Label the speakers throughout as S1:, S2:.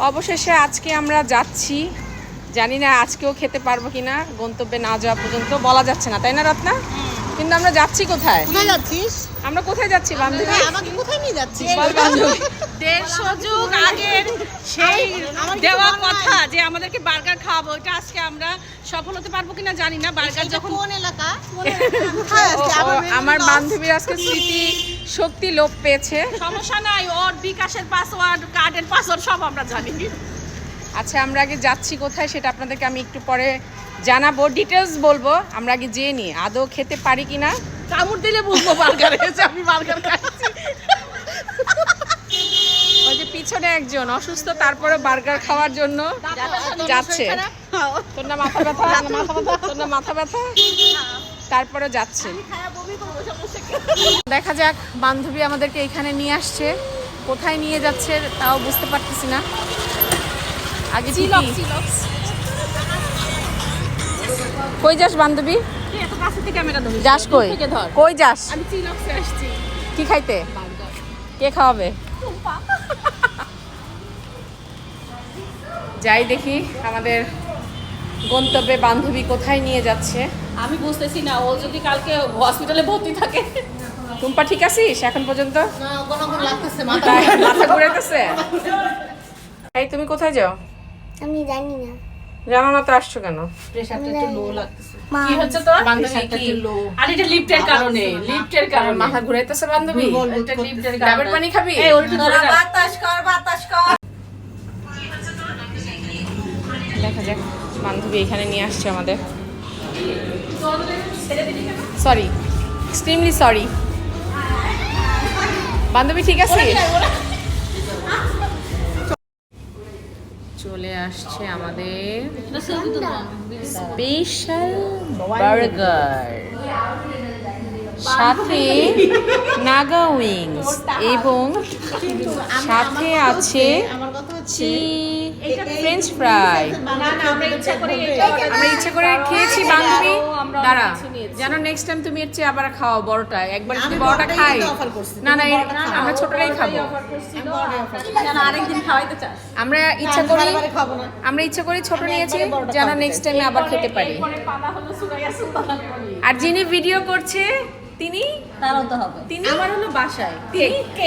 S1: অবশেষে আজকে আমরা যাচ্ছি, জানি না আজকেও খেতে পারবো কিনা, গন্তব্যে না যাওয়া পর্যন্ত বলা যাচ্ছে না, তাই না রত্না? কিন্তু আমরা যাচ্ছি কোথায়?
S2: কোথায় যাচ্ছিস?
S1: আমরা কোথায় যাচ্ছি বান্ধবী?
S2: আমাকে কোথায় নিয়ে যাচ্ছিস?
S1: বল বান্ধবী।
S3: 150 যুগ আগের সেই দেওয়া কথা যে আমাদেরকে বার্গার খাওয়াবো, ওটা আজকে আমরা সফল হতে পারবো কিনা জানি না। বার্গার যখন
S2: কোন এলাকা?
S1: আমার বান্ধবীর আজকে স্মৃতি শক্তি লোপ পেয়েছে।
S3: সমস্যা নাই, ওর বিকাশের পাসওয়ার্ড, কার্ডের পাসওয়ার্ড সব আমরা জানি।
S1: আচ্ছা, আমরা আগে যাচ্ছি কোথায় সেটা আপনাদেরকে আমি একটু পরে জানাবো, ডিটেলস বলবো। আমরা আগে যেয়ে নিই আদৌ খেতে পারি কিনা।
S3: কামড় দিলে বুঝবো বার্গার হয়েছে, আমি বার্গার খাচ্ছি।
S1: ওই যে পিছনে একজন অসুস্থ, তারপরে বার্গার খাওয়ার জন্য যাচ্ছে। তোর না মাথা ব্যথা? তোর না মাথা ব্যথা? তারপরে যাচ্ছে। দেখা যাক, বান্ধবী আমাদেরকে এখানে নিয়ে আসছে, কোথায় নিয়ে যাচ্ছে তাও বুঝতে পারতেছি না। আগে কই যাস বান্ধবী?
S3: এত কাছে থেকে ক্যামেরা ধরিস?
S1: যাস কই? কই যাস?
S3: আমি চিলক্সে আসছি।
S1: কি খাইতে? কে খাওয়াবে? যাই দেখি আমাদের গন্তব্যে বান্ধবী কোথায় নিয়ে যাচ্ছে।
S3: আমি বুঝতেছি না, ও যদি কালকে হসপিটালে ভর্তি থাকে।
S1: টুম্পা ঠিক আছিস এখন পর্যন্ত?
S2: না, কোন লাগতেছে
S1: তাই মাথা ঘুরাইতেছে? এই তুমি কোথায় যাও?
S4: আমি জানি না।
S1: জানো না তো আসছো কেন?
S3: প্রেসারটা একটু লো লাগতেছে।
S4: মা,
S3: কি হচ্ছে তোর?
S1: বান্ধবী কি
S3: আর এটা লিফটের কারণে, লিফটের কারণে
S1: মাথা ঘুরাইতেছে বান্ধবী?
S3: এটা লিফটের
S1: ডাবের
S3: কারণে।
S1: পানি খাবি?
S3: এই ওর একটু ধরে রাখ।
S2: বাতাস কর।
S1: দেখা যাক, বান্ধবী এখানে নিয়ে আসছে আমাদের। Sorry, extremely sorry. বান্ধবী ঠিক আছে? চলে আসছে আমাদের স্পেশাল বার্গার, সাথে নাগা উইংস এবং সাথে আছে ফ্রেঞ্চ ফ্রাই। আমরা ইচ্ছা করে খেয়েছি বান্ধবী। দাঁড়া, যেন নেক্সট টাইম তুমি এর চেয়ে আবার খাও বড়টা। একবার যদি বড়টা খাই, না না আমরা ছোটটাই খাবো।
S3: আরেকদিন খাওয়াইতে চাস?
S1: আমরা ইচ্ছা করি ছোট নিয়েছি, যেন নেক্সট টাইমে আবার খেতে পারি। আর যিনি ভিডিও করছে তিনি,
S3: তারও তো হবে।
S1: তিনি
S3: আমার হলো বাসায়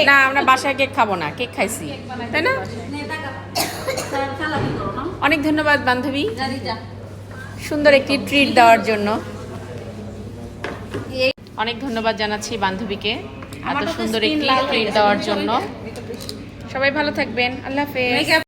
S1: না, আমরা বাসায় কেক খাবো না, কেক খাইছি, তাই না? অনেক ধন্যবাদ বান্ধবী, সুন্দর একটি ট্রিট দেওয়ার জন্য। অনেক ধন্যবাদ জানাচ্ছি বান্ধবীকে এত সুন্দর একটি ট্রিট দেওয়ার জন্য। সবাই ভালো থাকবেন, আল্লাহ হাফেজ।